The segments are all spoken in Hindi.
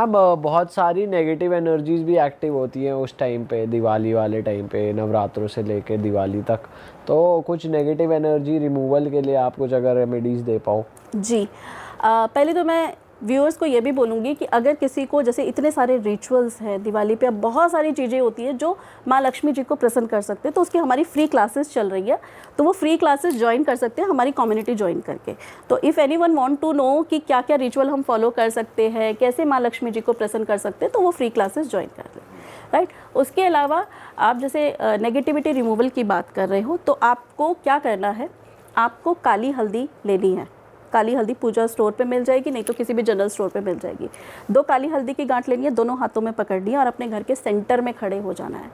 अब बहुत सारी नेगेटिव एनर्जीज भी एक्टिव होती हैं उस टाइम पे, दिवाली वाले टाइम पे, नवरात्रों से लेके दिवाली तक। तो कुछ नेगेटिव एनर्जी रिमूवल के लिए आप कुछ अगर रेमेडीज़ दे पाओ। जी, पहले तो मैं व्यूअर्स को ये भी बोलूँगी कि अगर किसी को, जैसे इतने सारे रिचुअल्स हैं दिवाली पे, अब बहुत सारी चीज़ें होती हैं जो माँ लक्ष्मी जी को प्रसन्न कर सकते हैं, तो उसकी हमारी फ्री क्लासेस चल रही है, तो वो फ्री क्लासेस ज्वाइन कर सकते हैं हमारी कम्युनिटी ज्वाइन करके। तो if anyone want to know कि क्या क्या रिचुअल हम फॉलो कर सकते हैं, कैसे माँ लक्ष्मी जी को प्रसन्न कर सकते हैं, तो वो फ्री क्लासेस ज्वाइन कर लें, राइट। उसके अलावा आप जैसे नेगेटिविटी रिमूवल की बात कर रहे हो, तो आपको क्या करना है, आपको काली हल्दी लेनी है। काली हल्दी पूजा स्टोर पे मिल जाएगी, नहीं तो किसी भी जनरल स्टोर पे मिल जाएगी। 2 काली हल्दी की गांठ लेनी है, दोनों हाथों में पकड़नी है और अपने घर के सेंटर में खड़े हो जाना है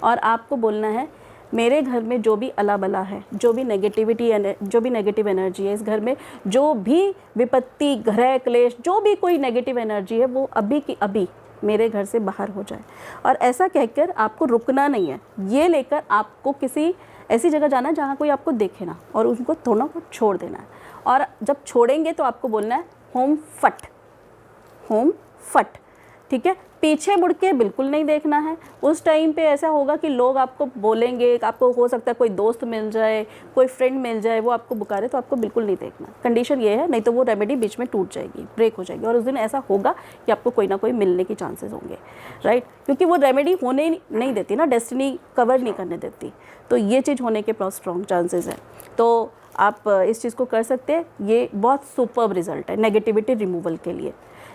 और आपको बोलना है, मेरे घर में जो भी अला बला है, जो भी नेगेटिव एनर्जी है, इस घर में जो भी विपत्ति, ग्रह क्लेश, जो भी कोई नेगेटिव एनर्जी है, वो अभी की अभी मेरे घर से बाहर हो जाए। और ऐसा कहकर आपको रुकना नहीं है, ये लेकर आपको किसी ऐसी जगह जाना है जहाँ कोई आपको देखे ना, और उनको थोड़ा को छोड़ देना है। और जब छोड़ेंगे तो आपको बोलना है होम फट, होम फट, ठीक है। पीछे मुड़ के बिल्कुल नहीं देखना है। उस टाइम पे ऐसा होगा कि लोग आपको बोलेंगे, आपको हो सकता है कोई दोस्त मिल जाए, कोई फ्रेंड मिल जाए, वो आपको बुकारे, तो आपको बिल्कुल नहीं देखना। कंडीशन ये है, नहीं तो वो रेमेडी बीच में टूट जाएगी, ब्रेक हो जाएगी, और उस दिन ऐसा होगा कि आपको कोई ना कोई मिलने की चांसेस होंगे, राइट। क्योंकि वो रेमेडी होने नहीं देती ना, डेस्टिनी कवर नहीं करने देती, तो ये चीज़ होने के बहुत स्ट्रॉन्ग चांसेस हैं। तो आप इस चीज़ को कर सकते हैं, ये बहुत सुपर्ब रिजल्ट है नेगेटिविटी रिमूवल के लिए।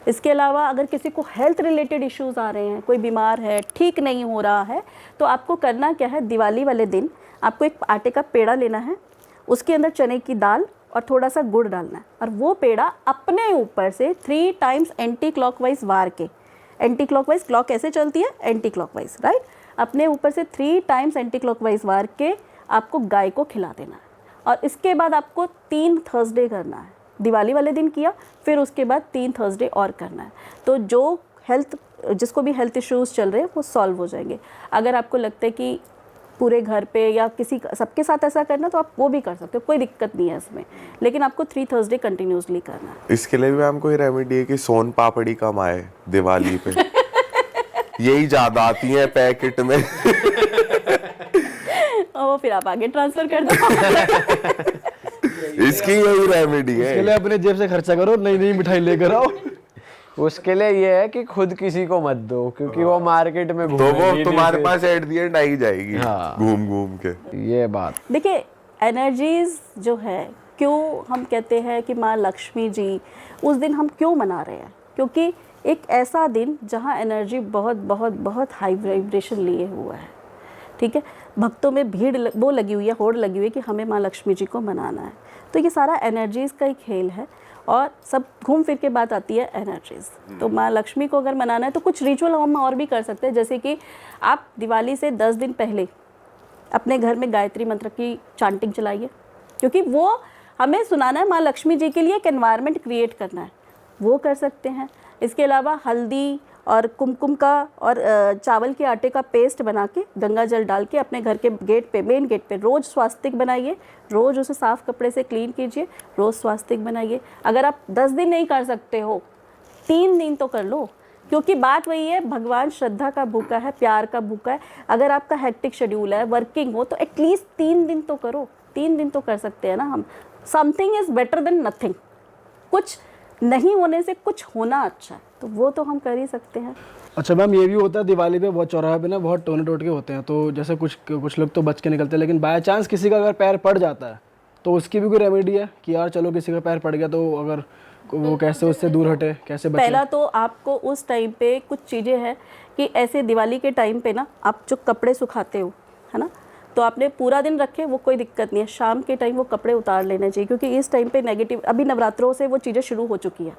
इसके अलावा अगर किसी को हेल्थ रिलेटेड इश्यूज़ आ रहे हैं, कोई बीमार है, ठीक नहीं हो रहा है, तो आपको करना क्या है, दिवाली वाले दिन आपको एक आटे का पेड़ा लेना है, उसके अंदर चने की दाल और थोड़ा सा गुड़ डालना है, और वो पेड़ा अपने ऊपर से 3 टाइम्स एंटी क्लॉकवाइज वार के, एंटी क्लॉकवाइज, क्लॉक कैसे चलती है, एंटी क्लॉकवाइज, राइट, अपने ऊपर से 3 टाइम्स एंटी क्लॉकवाइज वार के आपको गाय को खिला देना है। और इसके बाद आपको 3 थर्सडे करना है। दिवाली वाले दिन किया, फिर उसके बाद 3 थर्सडे और करना है। तो जो जिसको भी हेल्थ इश्यूज़ चल रहे हैं वो सॉल्व हो जाएंगे। अगर आपको लगता है कि पूरे घर पे या सबके साथ ऐसा करना, तो आप वो भी कर सकते हो, कोई दिक्कत नहीं है इसमें, लेकिन आपको 3 थर्सडे कंटिन्यूसली करना है। इसके लिए भी मैम कोई रेमेडी है कि सोन पापड़ी कम आए दिवाली पे? यही ज्यादा आती है पैकेट में। वो फिर आप आगे ट्रांसफर कर दो। इसकी यही रेमेडी है। इसके लिए अपने जेब से खर्चा करो, नई नई मिठाई लेकर आओ। उसके लिए ये है कि खुद किसी को मत दो, क्योंकि वो मार्केट में तो वो तुम्हारे पास एट दी एंड आई जाएगी, हाँ, घूम घूम के। ये बात देखिए, एनर्जीज जो है, क्यों हम कहते हैं कि माँ लक्ष्मी जी उस दिन हम क्यों मना रहे हैं, क्योंकि एक ऐसा दिन जहाँ एनर्जी बहुत बहुत बहुत हाई वाइब्रेशन लिए हुआ है, ठीक है। भक्तों में भीड़ वो लगी हुई है, होड़ लगी हुई है कि हमें माँ लक्ष्मी जी को मनाना है। तो ये सारा एनर्जीज़ का ही खेल है, और सब घूम फिर के बात आती है एनर्जीज़। तो माँ लक्ष्मी को अगर मनाना है तो कुछ रिचुअल हम और भी कर सकते हैं, जैसे कि आप दिवाली से 10 दिन पहले अपने घर में गायत्री मंत्र की चांटिंग चलाइए, क्योंकि वो हमें सुनाना है, माँ लक्ष्मी जी के लिए एक एनवायरनमेंट क्रिएट करना है, वो कर सकते हैं। इसके अलावा हल्दी और कुमकुम का और चावल के आटे का पेस्ट बना के गंगा जल डाल के अपने घर के गेट पे, मेन गेट पे रोज़ स्वास्तिक बनाइए, रोज़ उसे साफ़ कपड़े से क्लीन कीजिए, रोज़ स्वास्तिक बनाइए। अगर आप 10 दिन नहीं कर सकते हो, 3 दिन तो कर लो, क्योंकि बात वही है, भगवान श्रद्धा का भूखा है, प्यार का भूखा है। अगर आपका हेक्टिक शेड्यूल है, वर्किंग हो, तो एटलीस्ट 3 दिन तो करो, 3 दिन तो कर सकते हैं ना हम। Something is better than nothing. कुछ नहीं होने से कुछ होना अच्छा है, तो वो तो हम कर ही सकते हैं। अच्छा मैम, ये भी होता है दिवाली पे बहुत चौराहे पे ना बहुत टोने टोटके होते हैं, तो जैसे कुछ लोग तो बच के निकलते हैं, लेकिन बाय चांस किसी का अगर पैर पड़ जाता है तो उसकी भी कोई रेमेडी है कि यार चलो किसी का पैर पड़ गया तो अगर वो कैसे उससे दूर हटे, कैसे बचे? पहला तो आपको उस टाइम पे कुछ चीज़ें हैं कि ऐसे दिवाली के टाइम पे ना आप जो कपड़े सुखाते हो, है ना, तो आपने पूरा दिन रखे वो कोई दिक्कत नहीं है, शाम के टाइम वो कपड़े उतार लेने चाहिए, क्योंकि इस टाइम पे नेगेटिव, अभी नवरात्रों से वो चीज़ें शुरू हो चुकी है।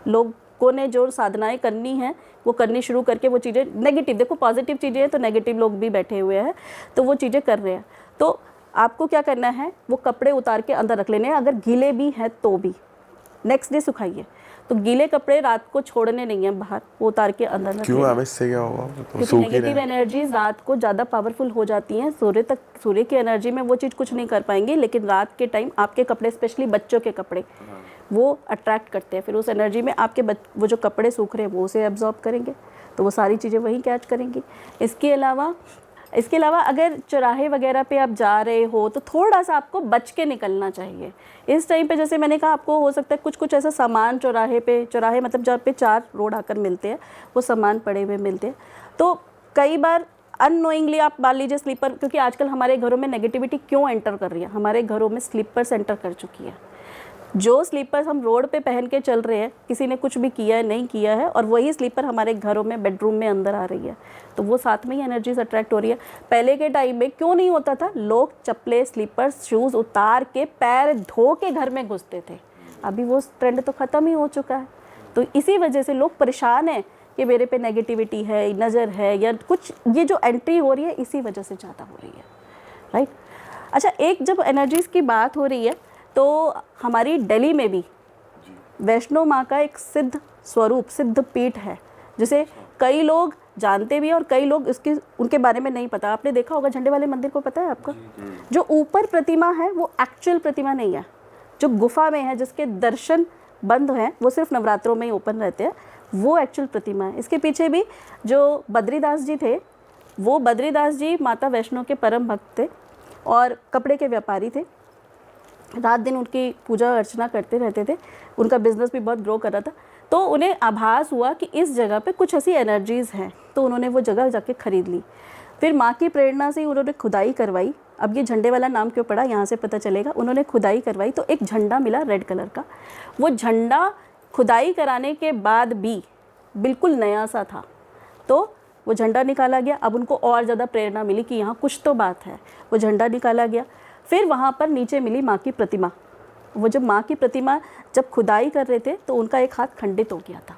लोगों ने जो साधनाएं करनी हैं वो करनी शुरू करके वो चीज़ें नेगेटिव, देखो पॉजिटिव चीज़ें हैं तो नेगेटिव लोग भी बैठे हुए हैं, तो वो चीज़ें कर रहे हैं। तो आपको क्या करना है, वो कपड़े उतार के अंदर रख लेने हैं, अगर गीले भी हैं तो भी नेक्स्ट डे सुखाइए। तो गीले कपड़े रात को छोड़ने नहीं है बाहर, वो उतार के अंदर रख क्यों लेना। मैम, इससे क्या होगा? क्योंकि नेगेटिव एनर्जीज रात को ज़्यादा पावरफुल हो जाती हैं, सूर्य की एनर्जी में वो चीज़ कुछ नहीं कर पाएंगी, लेकिन रात के टाइम आपके कपड़े, स्पेशली बच्चों के कपड़े, वो अट्रैक्ट करते हैं। फिर उस एनर्जी में आपके वो जो कपड़े सूख रहे हैं वो उसे एब्जॉर्ब करेंगे, तो वो सारी चीज़ें वहीं कैच करेंगी। इसके अलावा अगर चौराहे वगैरह पे आप जा रहे हो तो थोड़ा सा आपको बच के निकलना चाहिए इस टाइम पे। जैसे मैंने कहा, आपको हो सकता है कुछ ऐसा सामान चौराहे मतलब जहाँ पे 4 रोड आकर मिलते हैं, वो सामान पड़े हुए मिलते हैं। तो कई बार अननोइंगली आप मान लीजिए स्लीपर, क्योंकि आजकल हमारे घरों में नेगेटिविटी क्यों एंटर कर रही है, हमारे घरों में स्लीपर्स एंटर कर चुकी है। जो स्लीपर्स हम रोड पे पहन के चल रहे हैं, किसी ने कुछ भी किया है नहीं किया है, और वही स्लीपर हमारे घरों में बेडरूम में अंदर आ रही है, तो वो साथ में ही एनर्जीज अट्रैक्ट हो रही है। पहले के टाइम में क्यों नहीं होता था, लोग चप्पलें, स्लीपर्स, शूज़ उतार के पैर धो के घर में घुसते थे। अभी वो ट्रेंड तो ख़त्म ही हो चुका है। तो इसी वजह से लोग परेशान हैं कि मेरे पे नेगेटिविटी है, नज़र है, या कुछ ये जो एंट्री हो रही है इसी वजह से ज़्यादा हो रही है, राइट। अच्छा, एक जब एनर्जीज़ की बात हो रही है तो हमारी दिल्ली में भी वैष्णो माँ का एक सिद्ध स्वरूप, सिद्ध पीठ है, जिसे कई लोग जानते भी हैं और कई लोग उनके बारे में नहीं पता। आपने देखा होगा झंडे वाले मंदिर को, पता है आपका? जो ऊपर प्रतिमा है वो एक्चुअल प्रतिमा नहीं है, जो गुफा में है, जिसके दर्शन बंद हैं, वो सिर्फ नवरात्रों में ही ओपन रहते हैं, वो एक्चुअल प्रतिमा है। इसके पीछे भी जो बद्रीदास जी थे, वो बद्रीदास जी माता वैष्णो के परम भक्त थे और कपड़े के व्यापारी थे। रात दिन उनकी पूजा अर्चना करते रहते थे, उनका बिजनेस भी बहुत ग्रो कर रहा था। तो उन्हें आभास हुआ कि इस जगह पे कुछ ऐसी एनर्जीज़ हैं, तो उन्होंने वो जगह जाके ख़रीद ली। फिर माँ की प्रेरणा से उन्होंने खुदाई करवाई। अब ये झंडे वाला नाम क्यों पड़ा, यहाँ से पता चलेगा। उन्होंने खुदाई करवाई तो एक झंडा मिला रेड कलर का। वो झंडा खुदाई कराने के बाद भी बिल्कुल नया सा था, तो वो झंडा निकाला गया। अब उनको और ज़्यादा प्रेरणा मिली कि यहाँ कुछ तो बात है, वो झंडा निकाला गया। फिर वहाँ पर नीचे मिली माँ की प्रतिमा। वो जब माँ की प्रतिमा जब खुदाई कर रहे थे तो उनका एक हाथ खंडित हो गया था।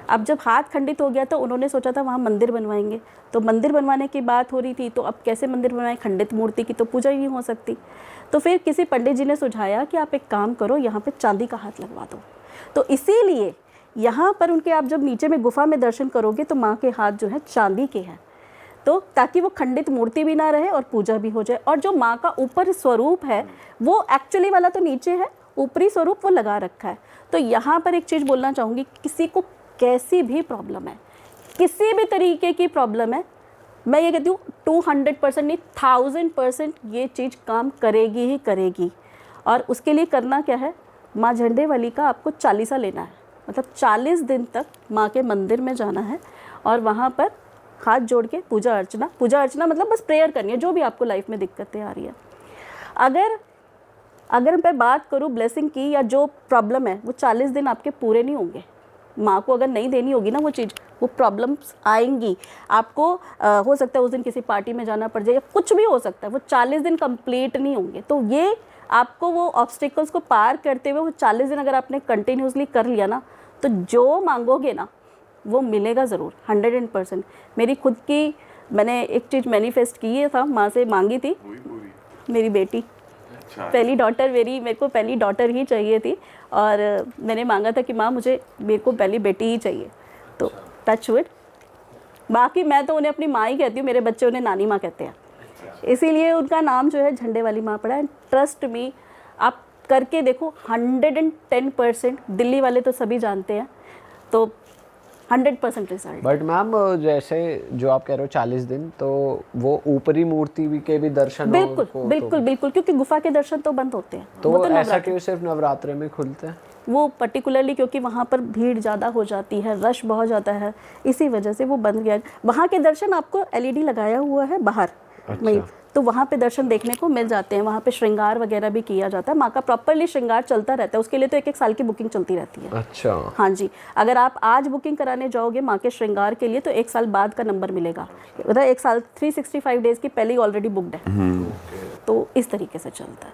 अब जब हाथ खंडित हो गया तो उन्होंने सोचा था वहाँ मंदिर बनवाएंगे, तो मंदिर बनवाने की बात हो रही थी, तो अब कैसे मंदिर बनवाएं, खंडित मूर्ति की तो पूजा ही नहीं हो सकती। तो फिर किसी पंडित जी ने सुझाया कि आप एक काम करो, यहाँ पे चांदी का हाथ लगवा दो। तो इसीलिए यहाँ पर उनके आप जब नीचे में गुफा में दर्शन करोगे तो माँ के हाथ जो है चांदी के हैं, तो ताकि वो खंडित मूर्ति भी ना रहे और पूजा भी हो जाए। और जो माँ का ऊपर स्वरूप है वो एक्चुअली वाला तो नीचे है, ऊपरी स्वरूप वो लगा रखा है। तो यहाँ पर एक चीज़ बोलना चाहूँगी, किसी को कैसी भी प्रॉब्लम है, किसी भी तरीके की प्रॉब्लम है, मैं ये कहती हूँ 200% नहीं 1000% ये चीज़ काम करेगी ही करेगी। और उसके लिए करना क्या है, माँ झंडे वाली का आपको चालीसा लेना है, मतलब 40 दिन तक माँ के मंदिर में जाना है और वहाँ पर हाथ जोड़ के पूजा अर्चना मतलब बस प्रेयर करनी है, जो भी आपको लाइफ में दिक्कतें आ रही है। अगर मैं बात करूँ ब्लेसिंग की, या जो प्रॉब्लम है वो 40 दिन आपके पूरे नहीं होंगे। माँ को अगर नहीं देनी होगी ना वो चीज़, वो प्रॉब्लम्स आएंगी आपको। हो सकता है उस दिन किसी पार्टी में जाना पड़ जाए, या कुछ भी हो सकता है, वो 40 दिन कंप्लीट नहीं होंगे। तो ये आपको वो ऑब्स्टिकल्स को पार करते हुए वो 40 दिन अगर आपने कंटिन्यूसली कर लिया ना, तो जो मांगोगे ना वो मिलेगा ज़रूर 100%। मेरी खुद की, मैंने एक चीज़ मैनिफेस्ट की था, माँ से मांगी थी, मेरी बेटी, पहली डॉटर मेरे को पहली डॉटर ही चाहिए थी, और मैंने मांगा था कि माँ मेरे को पहली बेटी ही चाहिए। तो टच वुड, बाकी मैं तो उन्हें अपनी माँ ही कहती हूँ, मेरे बच्चे उन्हें नानी माँ कहते हैं, इसीलिए उनका नाम जो है झंडे वाली माँ पड़ा है। ट्रस्ट मी, आप करके देखो 110%, दिल्ली वाले तो सभी जानते हैं, तो 100% रिजल्ट। बट मैम जैसे जो आप कह रहे हो 40 दिन, तो वो ऊपरी मूर्ति भी के भी दर्शन बिल्कुल, क्योंकि गुफा के दर्शन तो बंद होते हैं। तो ऐसा क्यों सिर्फ नवरात्रे में खुलते हैं? वो पर्टिकुलरली क्योंकि वहाँ पर भीड़ ज़्यादा हो जाती है, रश बहुत ज़्यादा है, इसी वजह से वो बंद गया। वहाँ के दर्शन आपको LED लगाया हुआ है बाहर, अच्छा। तो वहाँ पे दर्शन देखने को मिल जाते हैं। वहाँ पे श्रृंगार वगैरह भी किया जाता है, माँ का प्रॉपरली श्रृंगार चलता रहता है। उसके लिए तो 1-1 साल की बुकिंग चलती रहती है। अच्छा, हाँ जी। अगर आप आज बुकिंग कराने जाओगे माँ के श्रृंगार के लिए, तो 1 साल बाद का नंबर मिलेगा, मतलब 1 साल 365 डेज़ की पहले ही ऑलरेडी बुकड है। तो इस तरीके से चलता है।